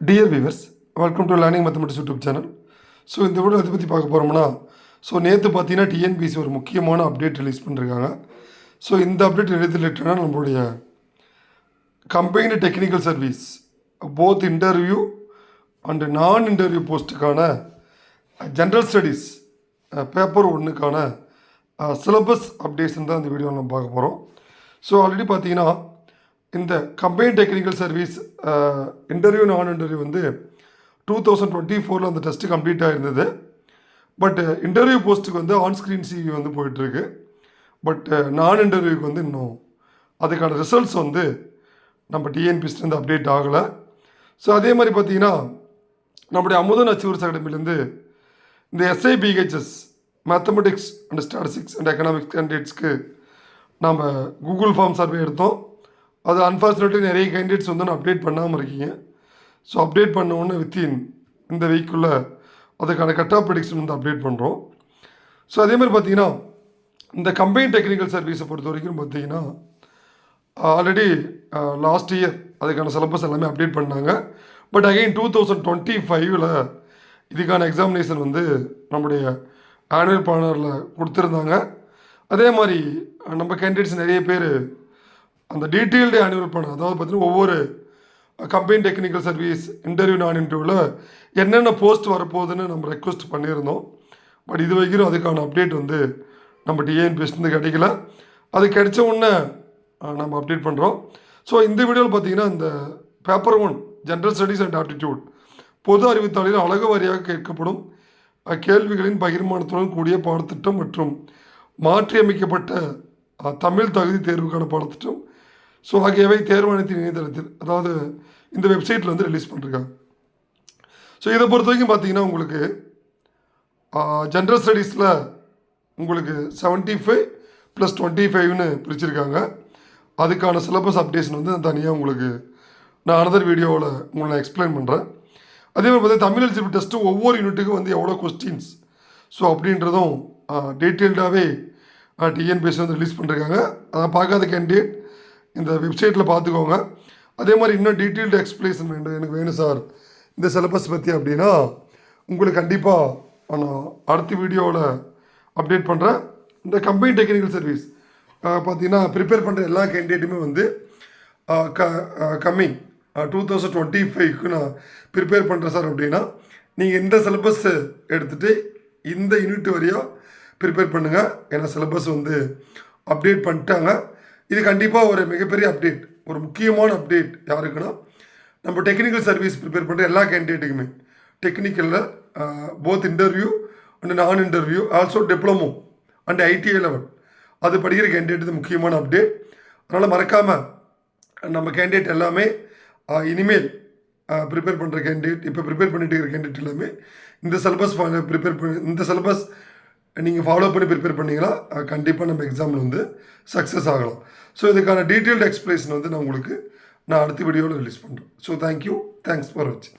Dear viewers, welcome to learning mathematics YouTube channel. So இந்த video எதை பற்றி பார்க்க போகிறோம்னா, நேற்று பார்த்தீங்கன்னா டிஎன்பிசி ஒரு முக்கியமான அப்டேட் ரிலீஸ் பண்ணிருக்காங்க. இந்த அப்டேட் ரிலேட்டடாக நம்மளுடைய combined technical service both interview and non interview போஸ்ட்டுக்கான ஜென்ரல் ஸ்டடீஸ் பேப்பர் 1க்கான சிலபஸ் அப்டேட்ஸ் தான் இந்த வீடியோவில் நம்ம பார்க்க போகிறோம். ஆல்ரெடி பார்த்தீங்கன்னா இந்த combine technical service interview non interview 2024 அந்த டெஸ்ட்டு கம்ப்ளீட் ஆகிருந்தது. பட் இன்டர்வியூ போஸ்ட்டுக்கு ஆன்ஸ்க்ரீன் சிவி போயிட்டுருக்கு. பட் நான் இன்டர்வியூக்கு இன்னும் அதுக்கான ரிசல்ட்ஸ் நம்ம டிஎன்பிஎஸ்லேருந்து அப்டேட் ஆகலை. அதே மாதிரி பார்த்தீங்கன்னா நம்முடைய அமுதன் அச்சீவர்ஸ் அகாடமிலேருந்து இந்த SIPHS mathematics and statistics and economics கேண்டிடேட்ஸ்க்கு நம்ம கூகுள் ஃபார்ம் சர்வே எடுத்தோம். அது அன்ஃபார்ச்சுனேட்லி நிறைய கேண்டிடேட்ஸ் அப்டேட் பண்ணாமல் இருக்கீங்க. அப்டேட் பண்ண வித்தின் இந்த வீக்குள்ளே அதுக்கான கட் ஆஃப் ப்ரெடிக்ஷன் அப்டேட் பண்ணுறோம். அதே மாதிரி பார்த்தீங்கன்னா இந்த கம்பைன் டெக்னிக்கல் சர்வீஸை பொறுத்த வரைக்கும் பார்த்தீங்கன்னா ஆல்ரெடி லாஸ்ட் இயர் அதுக்கான சிலபஸ் எல்லாமே அப்டேட் பண்ணாங்க. பட் அகைன் 2025 இதுக்கான எக்ஸாமினேஷன் நம்முடைய ஆனுவல் பிளானரில் கொடுத்துருந்தாங்க. அதே மாதிரி நம்ம கேண்டிடேட்ஸ் நிறைய பேர் அந்த டீட்டெயில்டு ஆனுவல் பிளான், அதாவது பார்த்தீங்கன்னா ஒவ்வொரு கம்பைன் டெக்னிக்கல் சர்வீஸ் இன்டர்வியூ நான் இன்டர்வியூவில் என்னென்ன போஸ்ட் வரப்போகுதுன்னு நம்ம ரெக்வஸ்ட் பண்ணியிருந்தோம். பட் இது வரைக்கும் அதுக்கான அப்டேட் நம்ம டிஎன்பிஎஸ்லேருந்து கிடைக்கல. அது கிடைச்ச உடனே நம்ம அப்டேட் பண்ணுறோம். இந்த வீடியோவில் பார்த்தீங்கன்னா இந்த paper 1 general studies and aptitude பொது அறிவுத்தாளில் அழகு வாரியாக கேட்கப்படும் கேள்விகளின் பகிர்மானத்துடன் கூடிய பாடத்திட்டம் மற்றும் மாற்றியமைக்கப்பட்ட தமிழ் தகுதி தேர்வுக்கான பாடத்திட்டம் ஆகியவை தேர்வாணையத்தின் இணையதளத்தில், அதாவது இந்த வெப்சைட்டில் ரிலீஸ் பண்ணிருக்காங்க. இதை பொறுத்த வரைக்கும் பார்த்தீங்கன்னா உங்களுக்கு ஜென்ரல் ஸ்டடீஸில் உங்களுக்கு 75 + 25ன்னு பிரிச்சிருக்காங்க. அதுக்கான சிலபஸ் அப்டேஷன் தனியாக உங்களுக்கு நான் அனதர் வீடியோவில் உங்களுக்கு எக்ஸ்பிளைன் பண்ணுறேன். அதே மாதிரி பார்த்தீங்கன்னா தமிழ் எலிஜிபிள் டெஸ்ட்டு ஒவ்வொரு யூனிட்டுக்கும் எவ்வளோ கொஸ்டின்ஸ் அப்படின்றதும் டீட்டெயில்டாகவே டிஎன்பிஎஸ்சி ரிலீஸ் பண்ணிருக்காங்க. அதை பார்க்காத கேண்டிடேட் இந்த வெப்சைட்டில் பார்த்துக்கோங்க. அதே மாதிரி இன்னும் டீட்டெயில்டு எக்ஸ்பிளேஷன் எனக்கு வேணும் சார் இந்த சிலபஸ் பற்றி அப்படின்னா உங்களுக்கு கண்டிப்பாக நான் அடுத்த வீடியோவில் அப்டேட் பண்ணுறேன். இந்த கம்பைன் டெக்னிக்கல் சர்வீஸ் பார்த்தீங்கன்னா ப்ரிப்பேர் பண்ணுற எல்லா கேண்டிடேட்டுமே கம்மிங் 2025க்கு நான் ப்ரிப்பேர் பண்ணுறேன் சார் அப்படின்னா நீங்கள் இந்த சிலபஸ் எடுத்துகிட்டு இந்த யூனிட் வரையாக ப்ரிப்பேர் பண்ணுங்கள். ஏன்னா சிலபஸ் அப்டேட் பண்ணிட்டாங்க. இது கண்டிப்பாக ஒரு மிகப்பெரிய அப்டேட், ஒரு முக்கியமான அப்டேட் யாருக்குன்னா நம்ம டெக்னிக்கல் சர்வீஸ் ப்ரிப்பேர் பண்ணுற எல்லா கேண்டிடேட்டுக்குமே. டெக்னிக்கலில் போத் இன்டர்வியூ அண்ட் நான் interview, also diploma and ITI level அது படிக்கிற கேண்டிடேட் இது முக்கியமான அப்டேட். அதனால் மறக்காமல் நம்ம கேண்டிடேட் எல்லாமே இனிமேல் ப்ரிப்பேர் பண்ணுற கேண்டிடேட், இப்போ ப்ரிப்பேர் பண்ணிட்டு இருக்கிற கேண்டிடேட் எல்லாமே இந்த சிலபஸ் இந்த சிலபஸ் நீங்கள் ஃபாலோ பண்ணி ப்ரிப்பேர் பண்ணிங்கன்னா கண்டிப்பாக நம்ம எக்ஸாமில் சக்ஸஸ் ஆகலாம். இதுக்கான டீட்டெயில்டு எக்ஸ்பிளேஷன் நான் உங்களுக்கு அடுத்த வீடியோவில் ரிலீஸ் பண்ணுறேன். தேங்க்யூ, தேங்க்ஸ் ஃபார் வாட்சிங்.